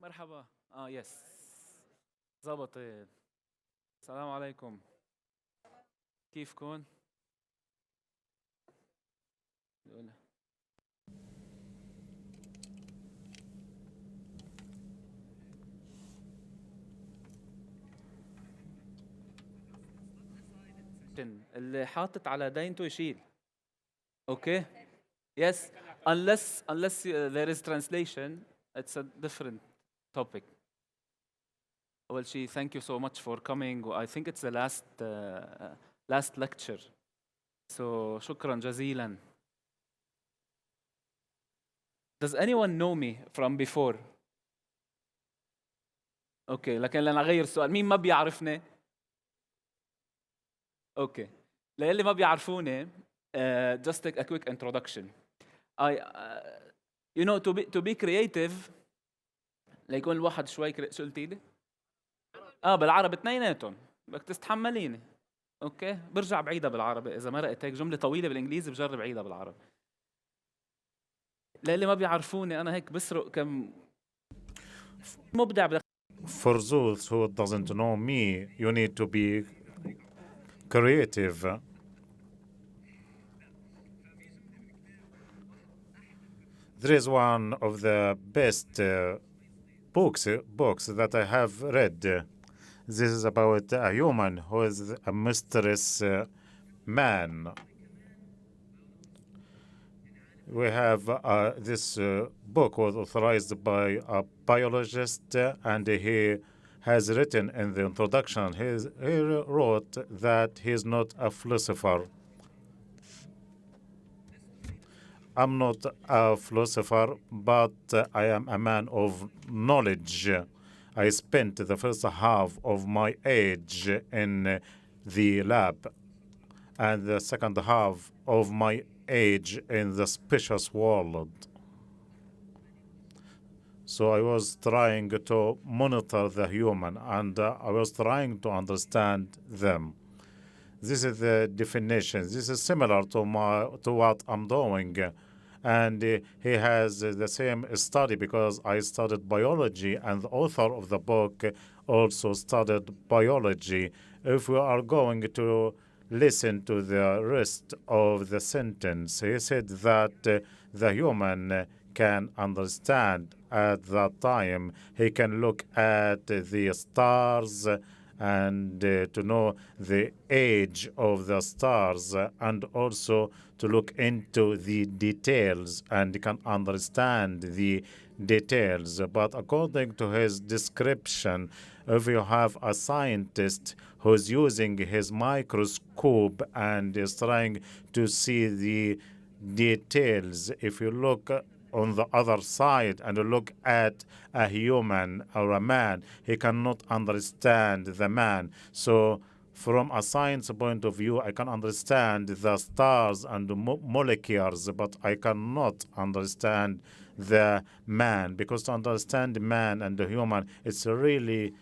مرحبا. يس. زبطت. السلام عليكم. كيفكن؟ يقول اللي حاطط على دينته يشيل. اوكي. Yes. Unless there is translation, it's a different topic. Well, thank you so much for coming. I think it's the last lecture. So شكرا جزيلا. Does anyone know me from before? اوكي لكن لنا اغير السؤال، مين ما بيعرفني؟ اوكي. للي ما بيعرفوني just a quick introduction. I to be creative ليكون الواحد شوي شو قلتي لي؟ بالعربي اثنيناتهم بدك تستحمليني. اوكي برجع بعيدها بالعربي، اذا مرقت هيك جمله طويله بالانجليزي بجرب عيدها بالعربي. للي ما بيعرفوني انا هيك بسرق كم مبدع For those who doesn't know me, you need to be creative. There is one of the best books that I have read. This is about a human who is a mysterious man. We have this book was authorized by a biologist, and he has written in the introduction, he wrote that he is not a philosopher. I'm not a philosopher, but I am a man of knowledge. I spent the first half of my age in the lab and the second half of my age in the spacious world. So I was trying to monitor the human, and I was trying to understand them. This is the definition. This is similar to what I'm doing. And he has the same study because I studied biology, and the author of the book also studied biology. If we are going to listen to the rest of the sentence, he said that the human can understand at that time. He can look at the stars and to know the age of the stars, and also to look into the details and can understand the details. But according to his description, if you have a scientist who's using his microscope and is trying to see the details, if you look on the other side and look at a human or a man, he cannot understand the man. So from a science point of view, I can understand the stars and the molecules, but I cannot understand the man, because to understand the man and the human, it's really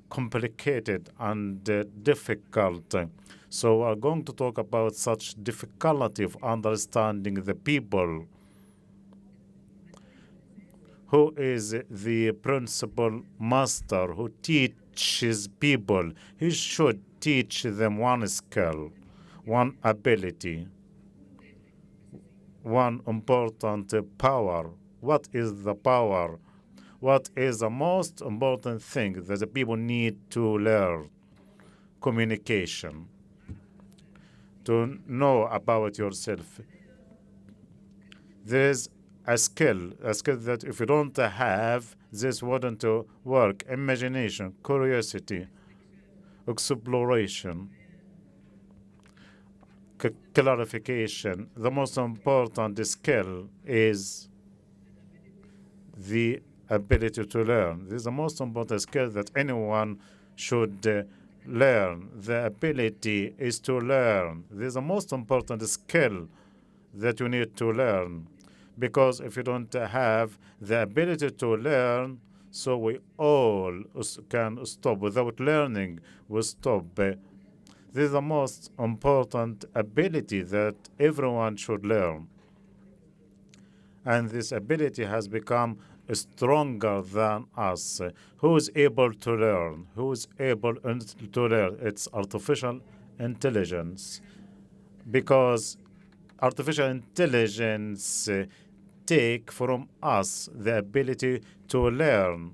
complicated and difficult. So we're going to talk about such difficulty of understanding the people. Who is the principal master who teaches people? He should teach them one skill, one ability, one important power. What is the power? What is the most important thing that the people need to learn? Communication. To know about yourself. There is a skill that if you don't have, this wouldn't work. Imagination, curiosity, exploration, clarification. The most important skill is the ability to learn. This is the most important skill that anyone should learn. The ability is to learn. This is the most important skill that you need to learn. Because if you don't have the ability to learn, so we all can stop. Without learning, we stop. This is the most important ability that everyone should learn. And this ability has become stronger than us. Who is able to learn? Who is able to learn? It's artificial intelligence. Because artificial intelligence take from us the ability to learn.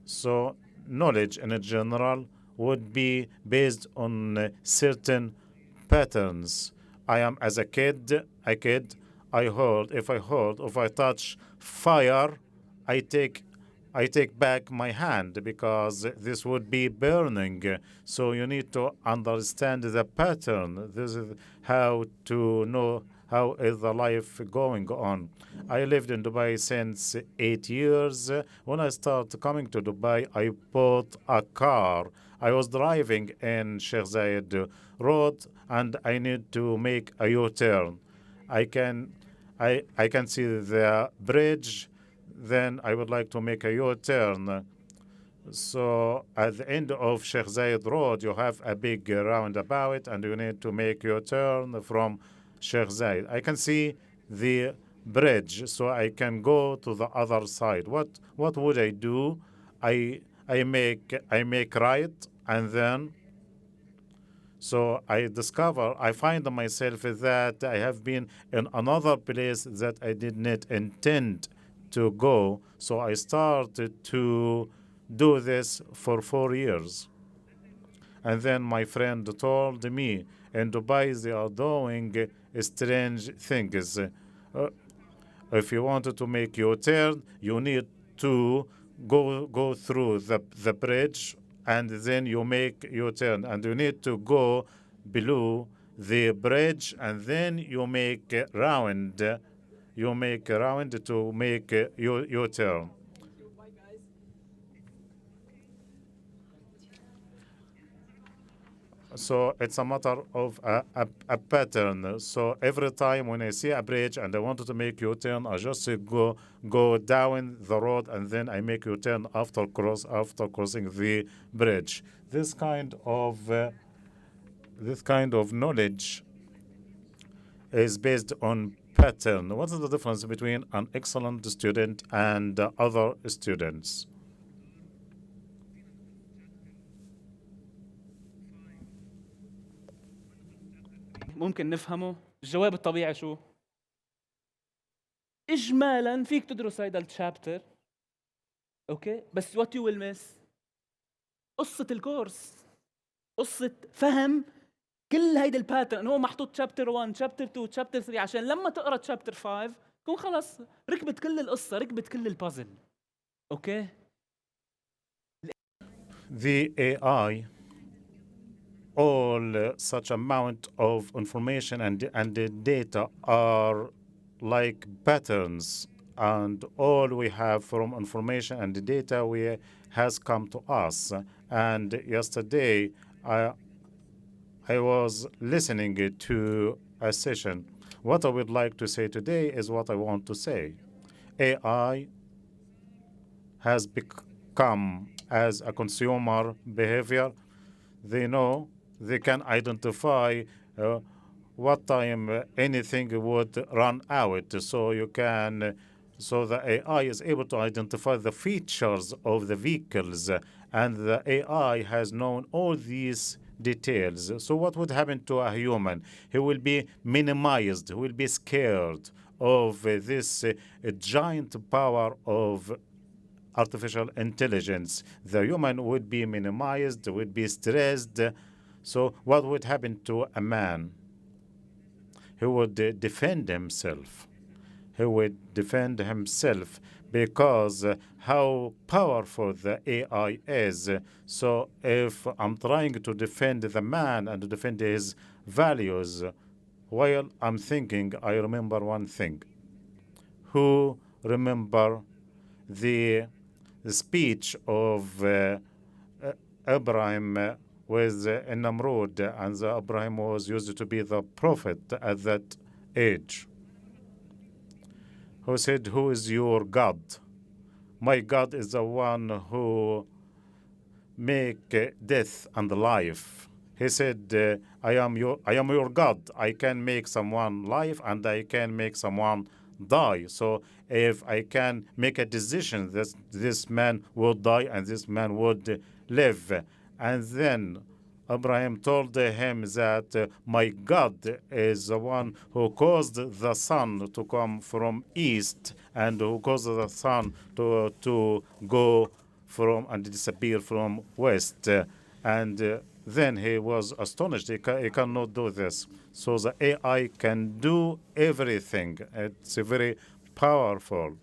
So knowledge in general would be based on certain patterns. I am as a kid, if I touch fire, I take back my hand because this would be burning. So you need to understand the pattern. This is how to know how is the life going on. I lived in Dubai since 8 years. When I started coming to Dubai, I bought a car. I was driving in Sheikh Zayed Road and I need to make a U-turn. I can see the bridge, then I would like to make a U-turn. So at the end of Sheikh Zayed Road, you have a big roundabout and you need to make your turn from Sheikh Zayed. I can see the bridge, so I can go to the other side. What would I do? I make right, and then so I find myself that I have been in another place that I did not intend to go. So I started to do this for 4 years. And then my friend told me, in Dubai they are doing strange things. If you wanted to make your turn, you need to go through the bridge, and then you make your turn. And you need to go below the bridge, and then you make a round. You make a round to make your turn. So it's a matter of a pattern. So every time when I see a bridge and I wanted to make U-turn, I just go down the road and then I make U-turn after crossing the bridge. This kind of knowledge is based on pattern. What is the difference between an excellent student and other students? ممكن نفهمه. الجواب الطبيعي شو؟ إجمالاً فيك تدرس هيدا الشابتر، أوكي؟ بس what you will miss قصة الكورس، قصة فهم كل هيدا الباترن. هو محطوط شابتر 1 شابتر 2 شابتر 3 عشان لما تقرا شابتر 5 تكون خلص ركبت كل القصة، ركبت كل البازل. أوكي؟ The AI, all such amount of information and the data are like patterns, and all we have from information and the data has come to us. And yesterday I was listening to a session. What I would like to say today is what I want to say. AI has become as a consumer behavior. They know they can identify what time anything would run out. So the AI is able to identify the features of the vehicles, and the AI has known all these details. So what would happen to a human? He will be minimized. He will be scared of this giant power of artificial intelligence. The human would be minimized, would be stressed. So what would happen to a man? He would defend himself. He would defend himself because how powerful the AI is. So if I'm trying to defend the man and to defend his values, while I'm thinking, I remember one thing. Who remember the speech of Abraham with Namrud, and Abraham was used to be the prophet at that age, who said, "Who is your God?" "My God is the one who make death and life." He said, I am your God. I can make someone life and I can make someone die. So if I can make a decision that this man would die and this man would live, and then Abraham told him that my God is the one who caused the sun to come from east and who caused the sun to go from and disappear from west. And then he was astonished. He cannot do this. So the AI can do everything. It's very powerful.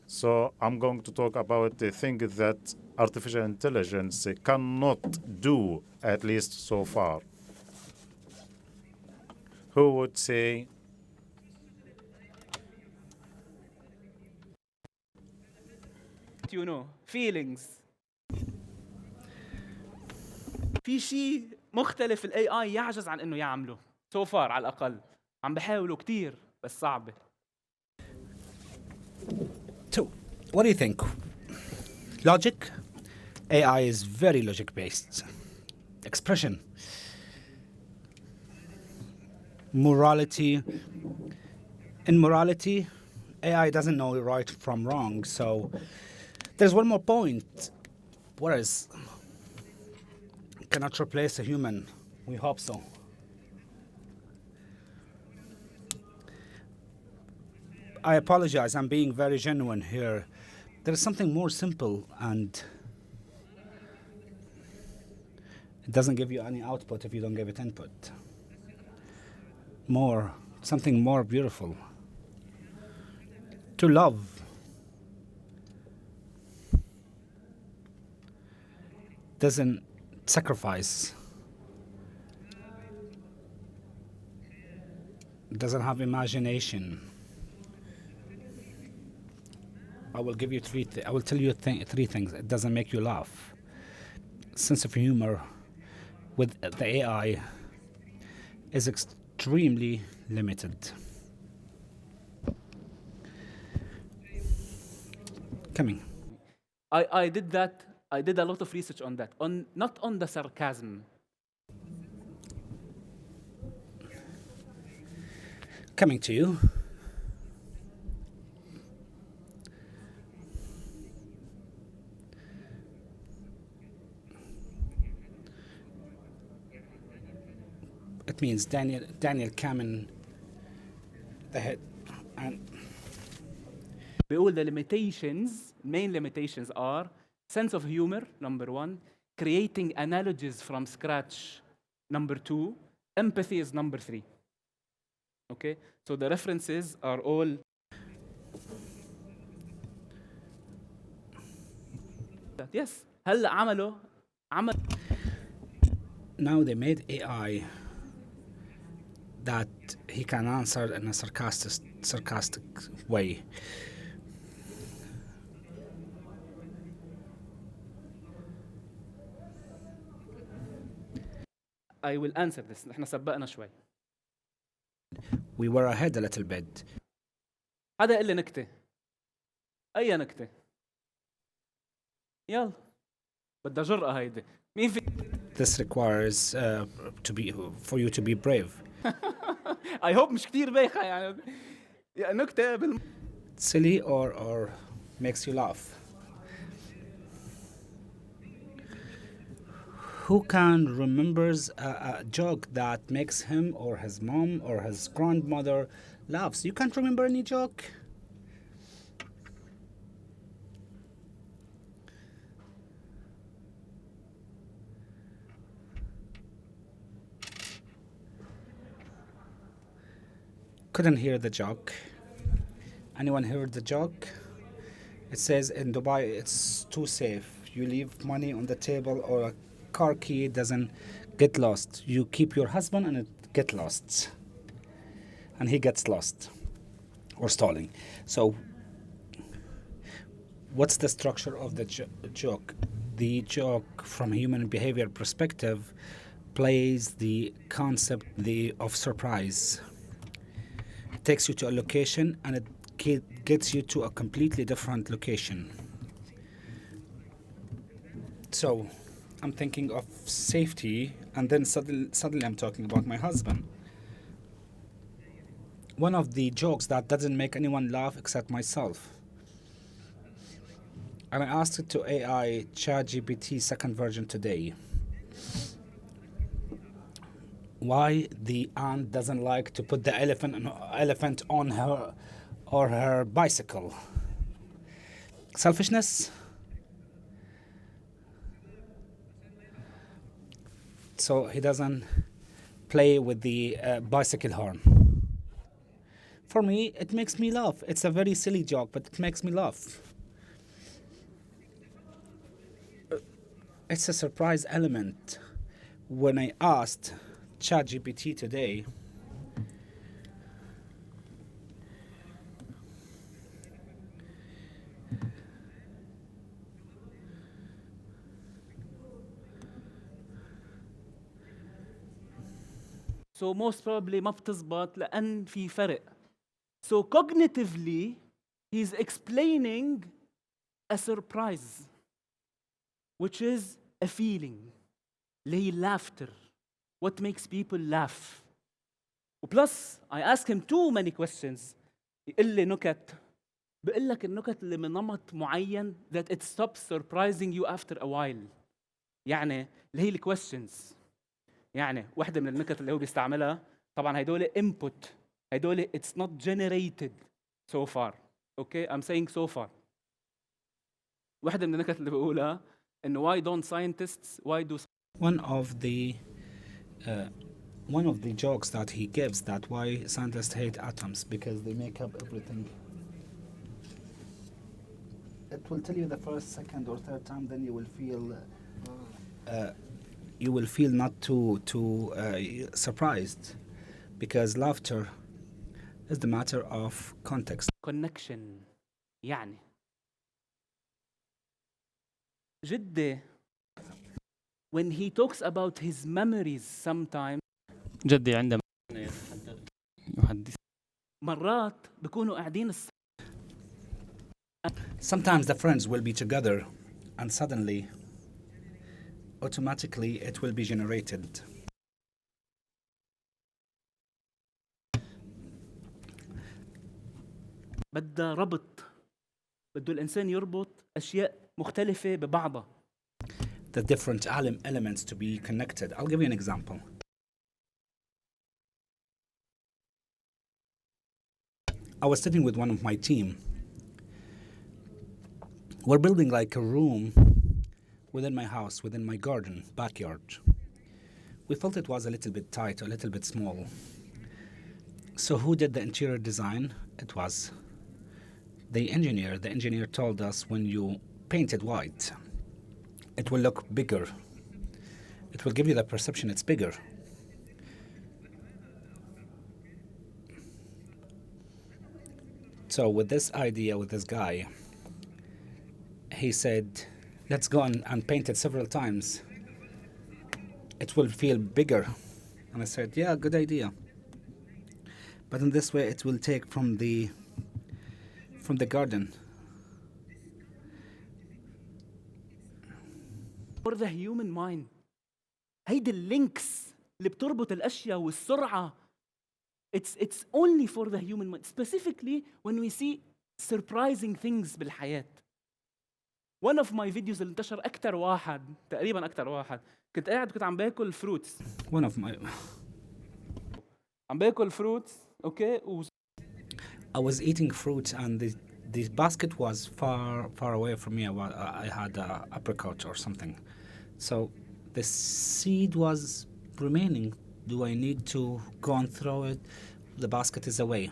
So I'm going to talk about the thing that artificial intelligence cannot do, at least so far. Who would say you know feelings. في شيء مختلف الاي اي يعجز عن انه يعمله سو فار على الاقل. عم بحاولوا كتير بس صعبه. So, what do you think? Logic? AI is very logic based. Expression. Morality. In morality, AI doesn't know right from wrong. So, there's one more point. Whereas, cannot replace a human. We hope so. I apologize, I'm being very genuine here. There is something more simple and it doesn't give you any output if you don't give it input. Something more beautiful. To love. Doesn't sacrifice. Doesn't have imagination. I will give you I will tell you three things. It doesn't make you laugh. Sense of humor with the AI is extremely limited. Coming. I did that. I did a lot of research on that. Not on the sarcasm. Coming to you. It means Daniel Kamen, the head, and بيقول the main limitations are sense of humor, number one, creating analogies from scratch, number two, empathy is number three. Okay, so the references are all. Yes, هلا عمل. Now they made AI that he can answer in a sarcastic way. I will answer this. نحن سبقنا شوي. We were ahead a little bit. حدا يقول لي نكتة. أي نكتة؟ يلا. بدها جرأة هيدي. مين في؟ This requires for you to be brave. I hope مش كتير بايخة يعني. نكتة Silly or makes you laugh. Who can remembers a joke that makes him or his mom or his grandmother laughs? You can't remember any joke? Couldn't hear the joke. Anyone heard the joke? It says in Dubai it's too safe. You leave money on the table or a car key doesn't get lost. You keep your husband and it get lost. And he gets lost or stolen. So what's the structure of the joke? The joke from a human behavior perspective plays the concept of surprise. It takes you to a location and it gets you to a completely different location. So I'm thinking of safety, and then suddenly I'm talking about my husband. one of the jokes that doesn't make anyone laugh except myself. And I asked it to AI ChatGPT second version today. Why the aunt doesn't like to put the elephant on her or her bicycle? Selfishness? So he doesn't play with the bicycle horn. For me, it makes me laugh. It's a very silly joke, but it makes me laugh. It's a surprise element. When I asked ChatGPT today, So most probably ما بتزبط لأن في فرق. So cognitively, he's explaining a surprise, which is a feeling. اللي هي laughter. What makes people laugh. وبلس I ask him too many questions. يقول لي نكت. بقول لك النكت اللي من نمط معين that it stops surprising you after a while. يعني اللي هي الكويستشنز. يعني واحدة من النكت اللي هو بيستعملها طبعا هيدول input. هيدول it's not generated so far. Okay, I'm saying so far. واحدة من النكت اللي بقولها إنه why don't scientists why do one of the jokes that he gives that why scientists hate atoms because they make up everything. It will tell you the first, second, or third time, then you will feel not too surprised, because laughter is the matter of context. connection. يعني جدي when he talks about his memories sometimes جدي عندما يحدث مرات بيكونوا قاعدين Sometimes the friends will be together, and suddenly, automatically, it will be generated. بدها ربط. بده الإنسان يربط أشياء مختلفة ببعضها. The different elements to be connected. I'll give you an example. I was sitting with one of my team. We're building like a room within my house, within my garden, backyard. We felt it was a little bit tight, a little bit small. So who did the interior design? It was the engineer. The engineer told us when you paint it white, it will look bigger. It will give you the perception it's bigger. So with this idea, with this guy, he said, let's go and paint it several times. It will feel bigger. And I said, yeah, good idea. But in this way, it will take from the garden. For the human mind. هيدي اللينكس اللي بتربط الأشياء والسرعة. It's only for the human mind. Specifically when we see surprising things بالحياة. One of my videos اللي انتشر أكتر واحد تقريبا أكتر واحد كنت قاعد كنت عم باكل fruits. One of my عم باكل fruits. Okay. I was eating fruit and the basket was far away from me. I had a apricot or something. So the seed was remaining. Do I need to go and throw it? The basket is away.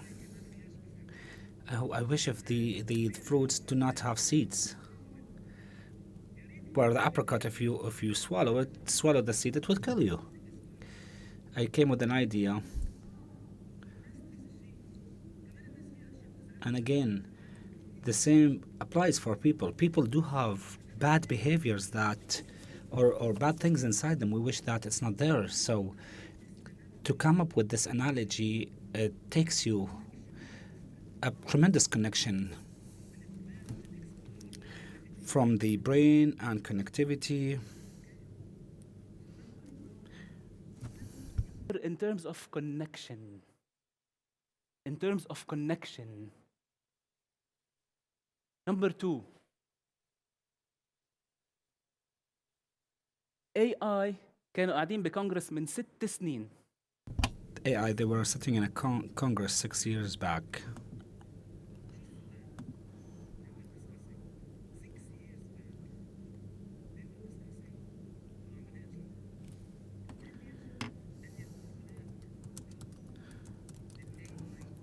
I wish if the fruits do not have seeds. Where the apricot, if you swallow the seed, it will kill you. I came with an idea. And again, the same applies for people. People do have bad behaviors that, or bad things inside them. We wish that it's not there. So to come up with this analogy, it takes you a tremendous connection from the brain and connectivity. In terms of connection. in terms of connection. Number two, AI كانوا قاعدين بكونغرس من 6 سنين. AI, they were sitting in a Congress 6 years back.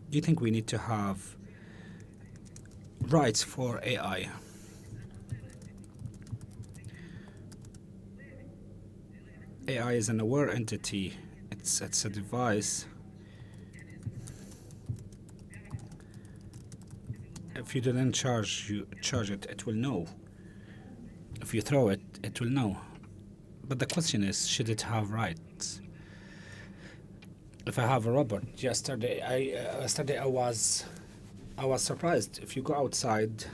Do you think we need to have rights for AI? AI is an aware entity. It's a device. If you didn't charge it, it will know. If you throw it, it will know. But the question is, should it have rights? If I have a robot, yesterday I was surprised. If you go outside,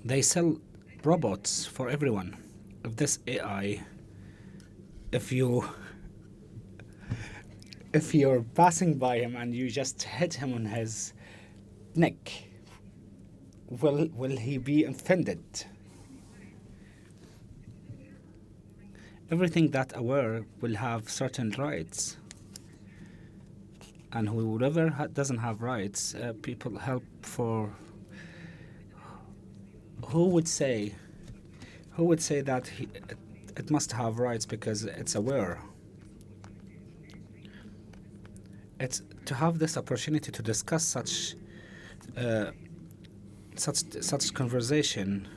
they sell robots for everyone. If this AI, if you're passing by him and you just hit him on his neck, will he be offended? Everything that aware will have certain rights. And whoever doesn't have rights, people help for. Who would say that it must have rights because it's aware? It's to have this opportunity to discuss such conversation.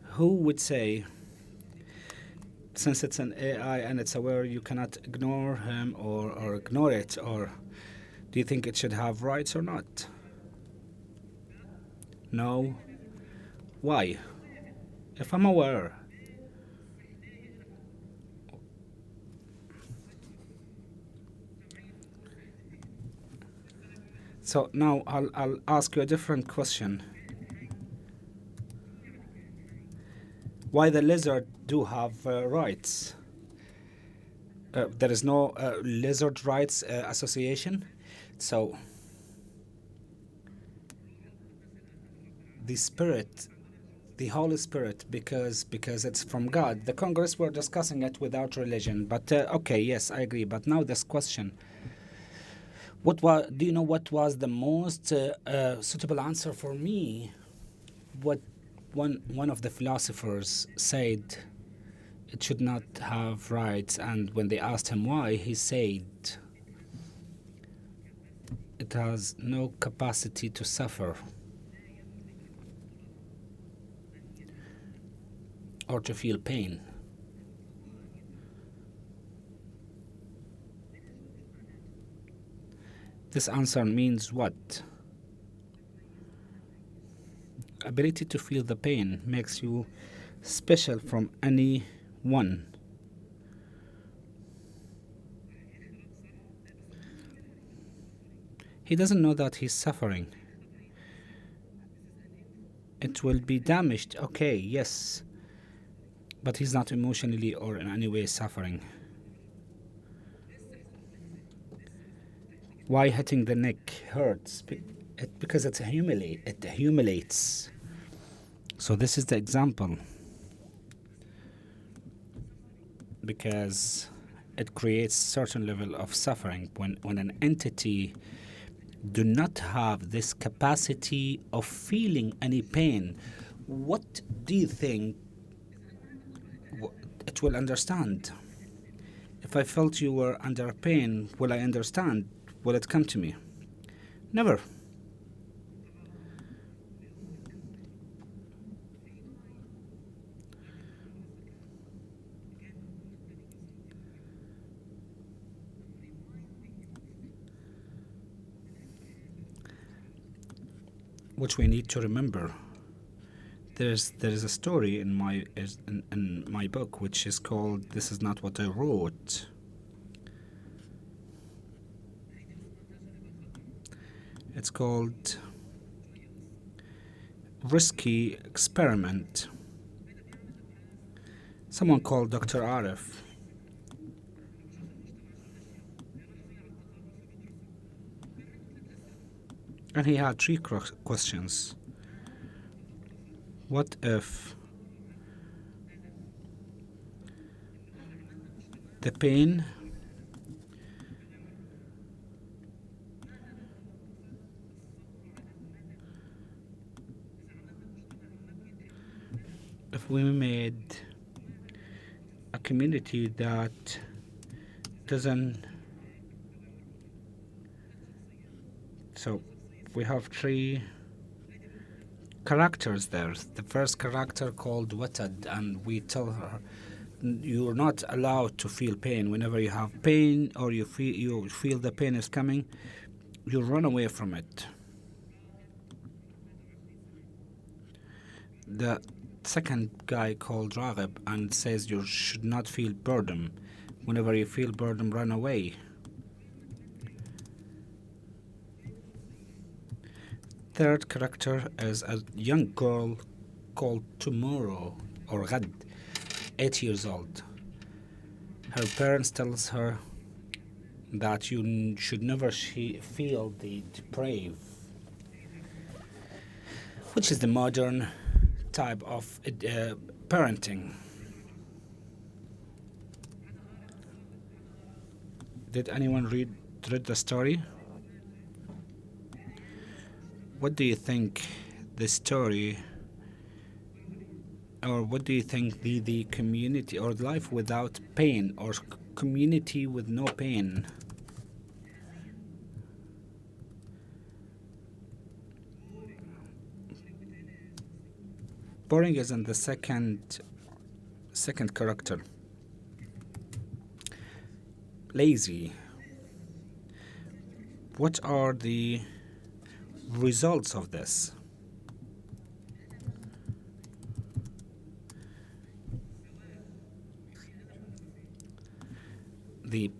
Who would say, since it's an AI and it's aware, you cannot ignore him or ignore it, or do you think it should have rights or not? No. Why? If I'm aware, so now I'll ask you a different question. Why the lizard do have rights? There is no lizard rights association. So the spirit, the Holy Spirit, because it's from God. The Congress were discussing it without religion. But okay, yes, I agree. But now this question: do you know what was the most suitable answer for me? What one of the philosophers said it should not have rights, and when they asked him why, he said it has no capacity to suffer or to feel pain. This answer means what? Ability to feel the pain makes you special from anyone. He doesn't know that he's suffering. It will be damaged, okay, yes, but he's not emotionally or in any way suffering. Why hitting the neck hurts? Because it humiliates. So this is the example. Because it creates certain level of suffering when an entity do not have this capacity of feeling any pain. What do you think it will understand? If I felt you were under pain, will I understand? Will it come to me? Never. Which we need to remember. There is a story in my book which is called "This Is Not What I Wrote." It's called Risky Experiment. Someone called Dr. Arif. And he had three questions. What if the pain if we made a community that doesn't, so we have three characters there. The first character called Watad, and we tell her you're not allowed to feel pain. Whenever you have pain or you feel the pain is coming, you run away from it. The second guy called Raghib and says you should not feel boredom. Whenever you feel boredom, run away. Third character is a young girl called Tomorrow or Ghad, 8 years old. Her parents tells her that you should never feel the depraved, which is the modern type of parenting. Did anyone read the story? What do you think the story, or what do you think the community or life without pain, or community with no pain? Boring is in the second character. Lazy. What are the results of this? The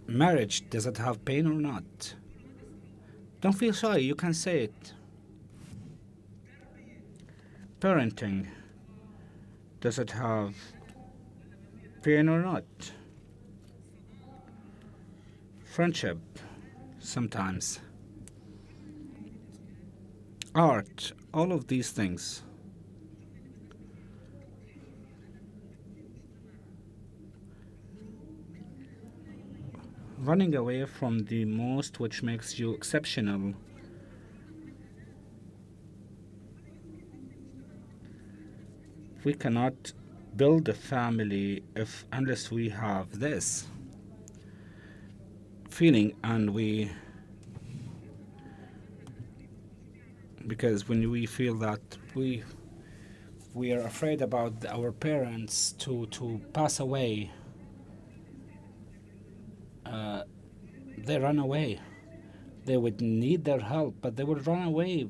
marriage, does it have pain or not? Don't feel shy, you can say it. Parenting, does it have pain or not? Friendship, sometimes. Art, all of these things. Running away from the most which makes you exceptional. We cannot build a family unless we have this feeling, and because when we feel that we are afraid about our parents to pass away, they run away. They would need their help, but they would run away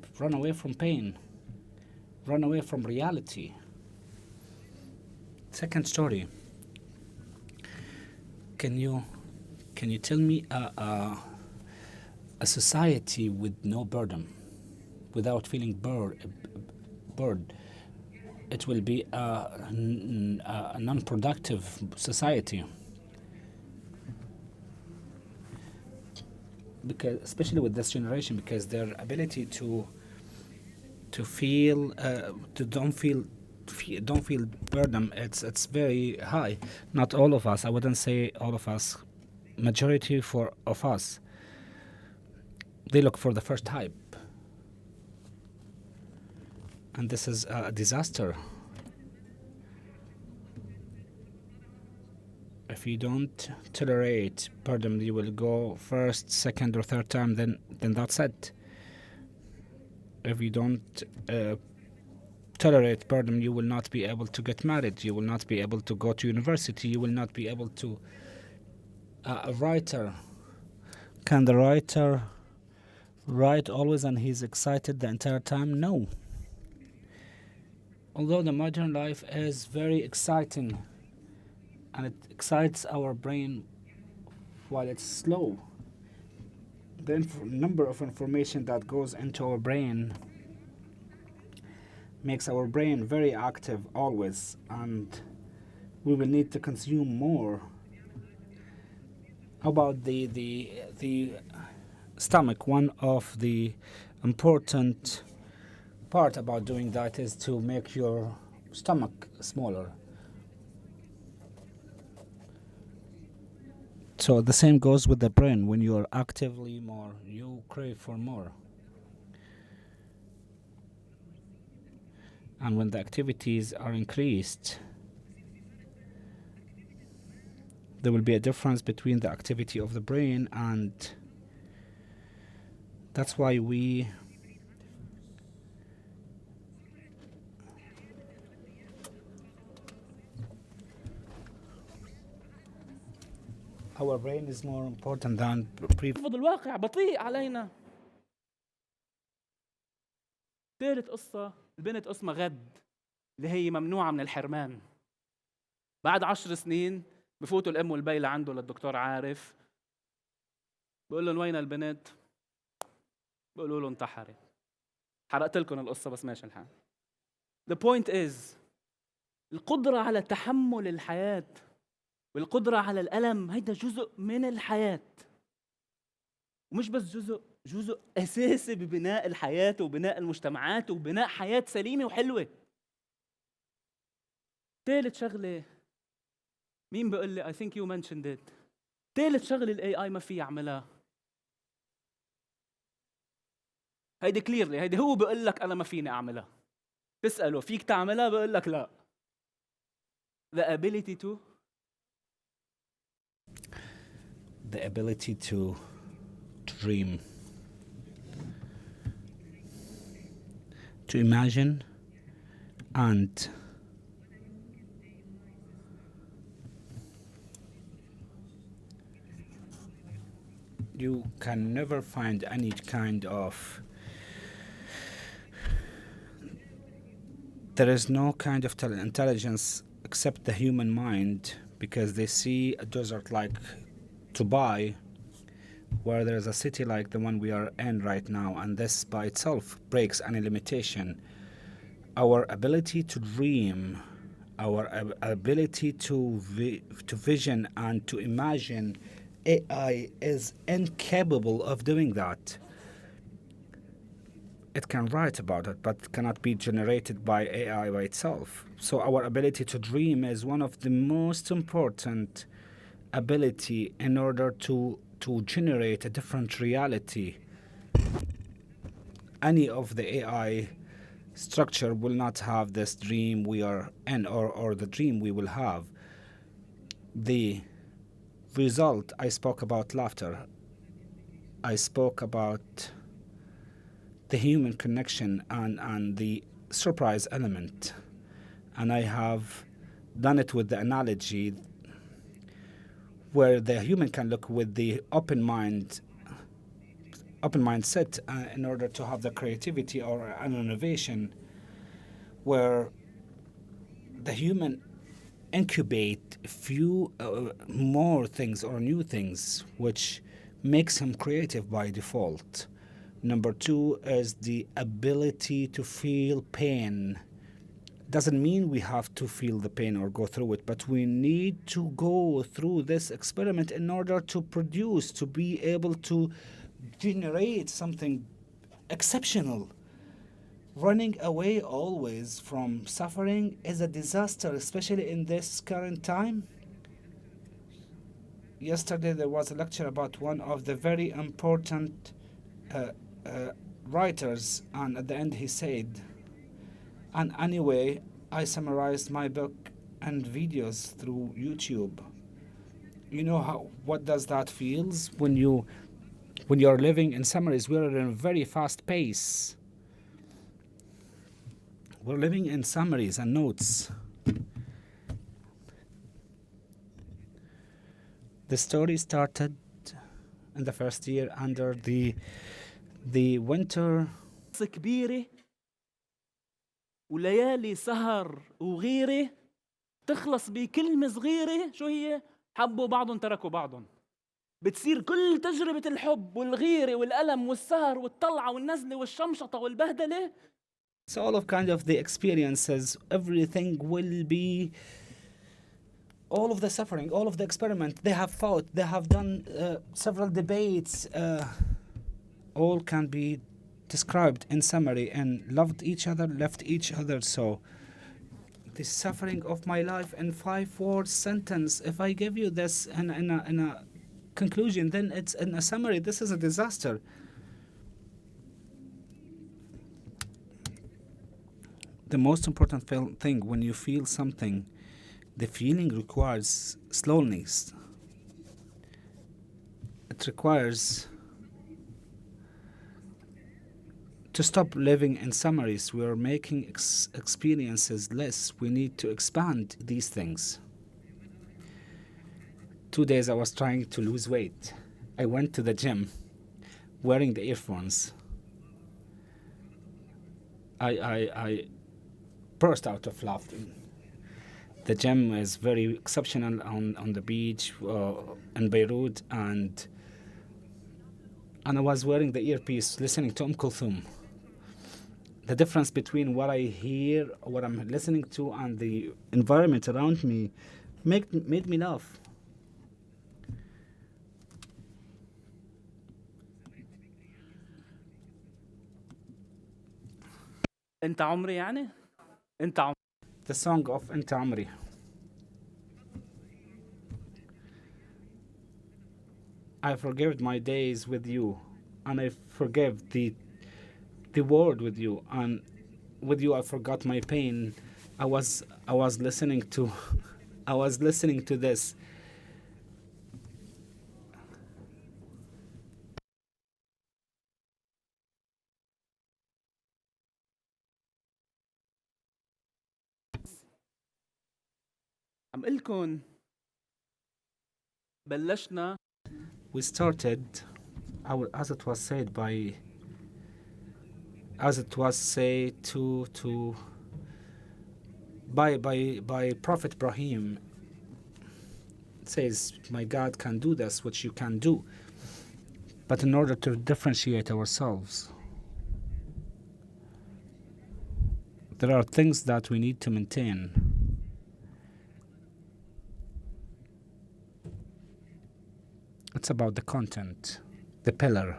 from pain, run away from reality. Second story. Can you tell me a society with no burden, without feeling bored? It will be a non-productive society. Because especially with this generation, because their ability to feel don't feel burden, it's very high. Not all of us, I wouldn't say all of us, majority of us, they look for the first type, and this is a disaster. If you don't tolerate boredom, you will go first, second, or third time, then that's it. If you don't tolerate boredom, you will not be able to get married, you will not be able to go to university, you will not be able to... a writer, can the writer write always and he's excited the entire time? No. Although the modern life is very exciting, and it excites our brain while it's slow, the number of information that goes into our brain makes our brain very active always, and we will need to consume more. How about the stomach? One of the important part about doing that is to make your stomach smaller. So the same goes with the brain. When you're actively more, you crave for more. And when the activities are increased, there will be a difference between the activity of the brain, and that's why our brain is more important than رفض الواقع بطيء علينا. ثالث قصة البنت اسمها غد اللي هي ممنوعة من الحرمان. بعد 10 سنين بفوتوا الأم والبي لعنده للدكتور عارف، بقول لهم وين البنت؟ بقولوا له انتحرت. حرقت لكم القصة بس ماشي الحال. The point is القدرة على تحمل الحياة والقدرة على الألم هيدا جزء من الحياة، ومش بس جزء أساسي ببناء الحياة وبناء المجتمعات وبناء حياة سليمة وحلوة. ثالث شغلة مين بيقول لي I think you mentioned it. ثالث شغلة ال AI ما في يعملها. هيدي كليرلي، هيدي هو بيقول لك أنا ما فيني أعملها. تسأله فيك تعملها بيقول لك لا. The ability to dream, to imagine, and you can never find any kind of, there is no kind of intelligence except the human mind, because they see a desert like Dubai, where there is a city like the one we are in right now, and this by itself breaks any limitation. Our ability to dream, our ability to vision and to imagine, AI is incapable of doing that. It can write about it, but cannot be generated by AI by itself. So our ability to dream is one of the most important ability in order to generate a different reality. Any of the AI structure will not have this dream we are in, or the dream we will have. The result, I spoke about laughter. I spoke about the human connection and the surprise element. And I have done it with the analogy where the human can look with the open mindset in order to have the creativity or an innovation, where the human incubate few more things or new things, which makes him creative by default. Number two is the ability to feel pain. Doesn't mean we have to feel the pain or go through it, but we need to go through this experiment in order to produce, to be able to generate something exceptional. Running away always from suffering is a disaster, especially in this current time. Yesterday there was a lecture about one of the very important writers, and at the end he said, and anyway, I summarized my book and videos through YouTube. You know what does that feels when you're living in summaries? We're at a very fast pace. We're living in summaries and notes. The story started in the first year under the winter. كبيرة وليالي سهر وغيرة تخلص بكلمة صغيرة. شو هي؟ حبوا بعضهم تركوا بعضهم. بتصير كل تجربة الحب والغيرة والألم والسهر والطلعة والنزلة والشمشطة والبهدلة. So all of kind of the experiences, everything will be, all of the suffering, all of the experiment. They have fought, they have done several debates. All can be described in summary and loved each other, left each other. So the suffering of my life in 5 word sentence. If I give you this in a conclusion, then it's in a summary. This is a disaster. The most important thing when you feel something, the feeling requires slowness. It requires to stop living in summaries. We are making experiences less. We need to expand these things. 2 days I was trying to lose weight. I went to the gym wearing the earphones. I burst out of laughter. The gym is very exceptional on the beach in Beirut, and I was wearing the earpiece listening to Kulthum. The difference between what I hear, what I'm listening to, and the environment around me made me laugh. انت عمري يعني؟ انت عمري. The song of Anta Amri. I forgive my days with you, and I forgive the word with you, and with you I forgot my pain. I was listening to I was listening to this. عم قلكن بلشنا. We started, as it was said by Prophet Ibrahim. It says, "My God can do this, which you can do." But in order to differentiate ourselves, there are things that we need to maintain. It's about the content, the pillar.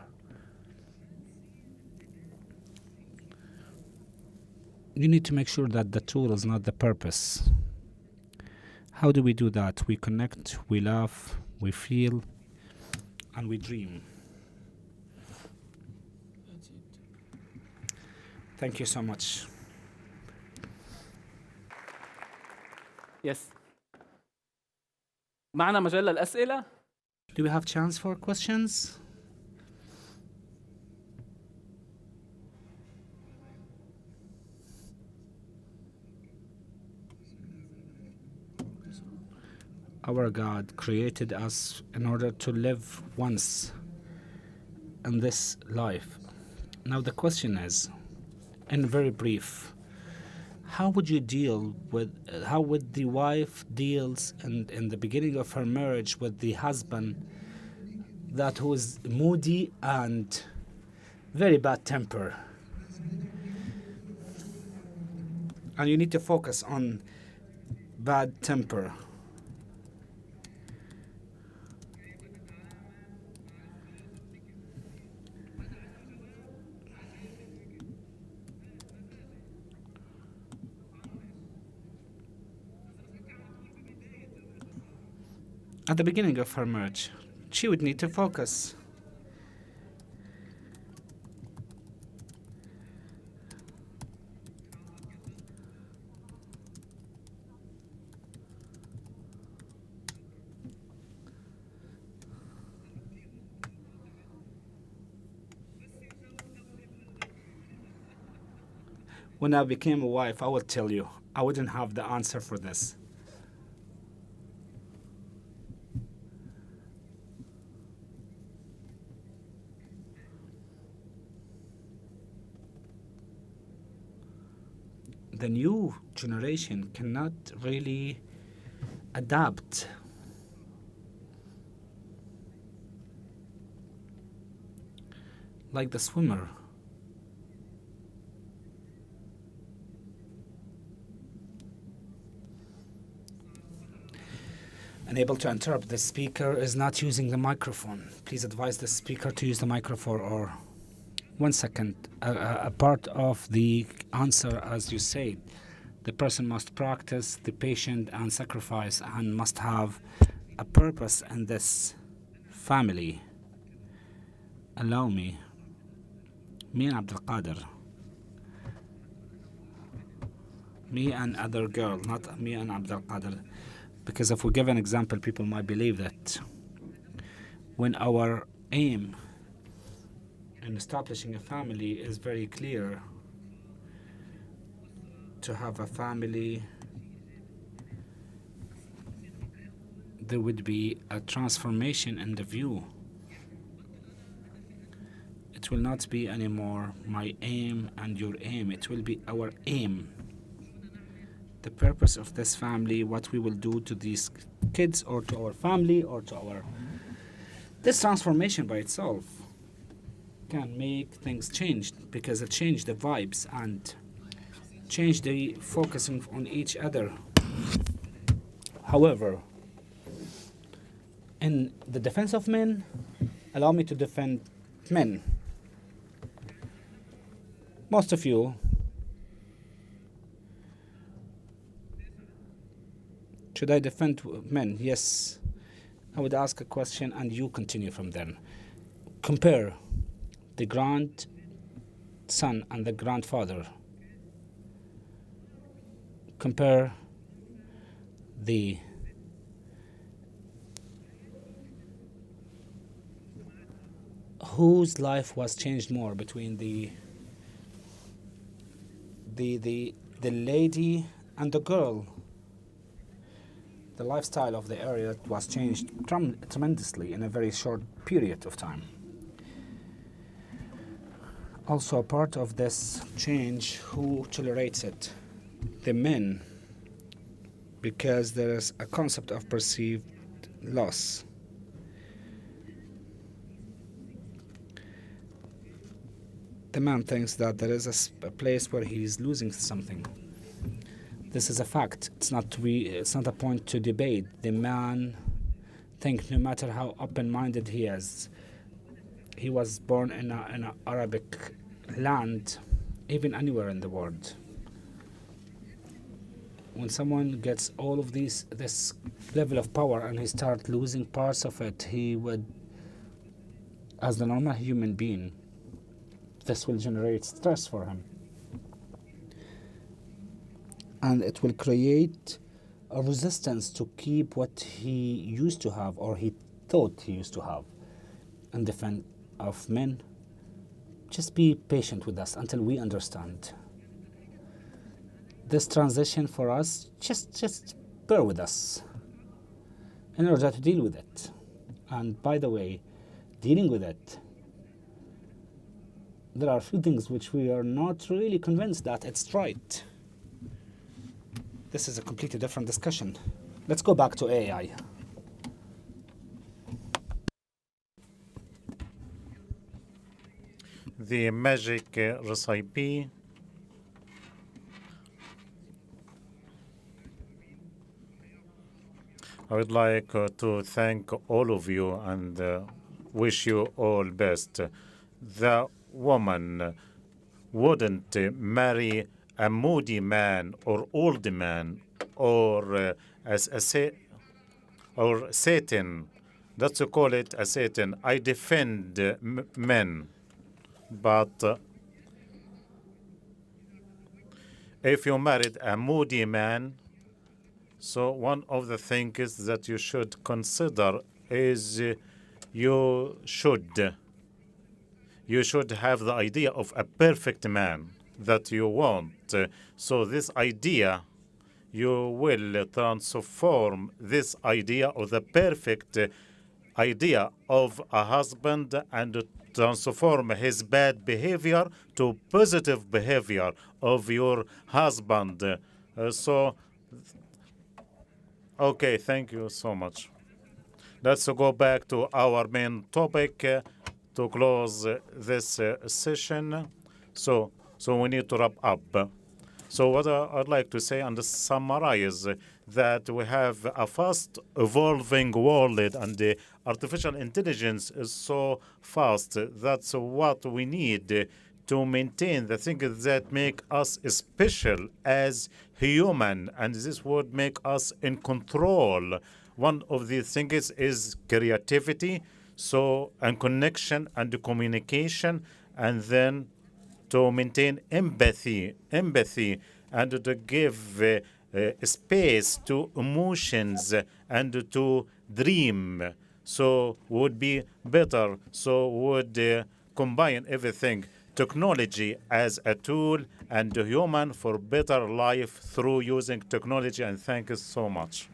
You need to make sure that the tool is not the purpose. How do we do that? We connect, we laugh, we feel, and we dream. Thank you so much. يس. معنا مجال للأسئلة. Do we have chance for questions? Our God created us in order to live once in this life. Now the question is, in very brief, how would the wife deals in the beginning of her marriage with the husband that who is moody and very bad temper? And you need to focus on bad temper. At the beginning of her marriage, she would need to focus. When I became a wife, I will tell you, I wouldn't have the answer for this. The new generation cannot really adapt. Like the swimmer. Unable to interrupt. The speaker is not using the microphone. Please advise the speaker to use the microphone or 1 second. A part of the answer, as you said, the person must practice the patient and sacrifice and must have a purpose in this family. Allow me and Abdul Qadir, me and other girl, not me and Abdul Qadir, because if we give an example, people might believe that when our aim in establishing a family is very clear, to have a family, there would be a transformation in the view. It will not be anymore my aim and your aim, it will be our aim. The purpose of this family, what we will do to these kids or to our family or to our... This transformation by itself can make things change, because it change the vibes and change the focusing on each other. However, in the defense of men, allow me to defend men. Most of you should I defend men? Yes. I would ask a question and you continue from there. Compare the grandson and the grandfather. Compare the whose life was changed more between the lady and the girl. The lifestyle of the area was changed tremendously in a very short period of time. Also, a part of this change, who tolerates it? The men, because there is a concept of perceived loss. The man thinks that there is a place where he is losing something. This is a fact. It's not a point to debate. The man thinks no matter how open-minded he is, he was born in an Arabic land, even anywhere in the world. When someone gets all of this level of power and he starts losing parts of it, he would, as the normal human being, this will generate stress for him. And it will create a resistance to keep what he used to have or he thought he used to have. In defense of men, just be patient with us until we understand. This transition for us, just bear with us in order to deal with it. And by the way, dealing with it, there are a few things which we are not really convinced that it's right. This is a completely different discussion. Let's go back to AI. The magic recipe. I would like to thank all of you and wish you all best. The woman wouldn't marry a moody man or old man or or Satan. That's to call it a Satan. I defend men, but if you married a moody man, so one of the things that you should consider is you should have the idea of a perfect man that you want. So this idea, you will transform this idea of the perfect idea of a husband and transform his bad behavior to positive behavior of your husband. Okay, thank you so much. Let's go back to our main topic to close this session. So we need to wrap up. So what I'd like to say and summarize that we have a fast evolving world and the artificial intelligence is so fast. That's what we need to maintain the things that make us special as human, and this would make us in control. One of the things is creativity, so and connection and communication, and then to maintain empathy, and to give space to emotions and to dream. So would be better. So would combine everything, technology as a tool and the human for better life through using technology. And thank you so much.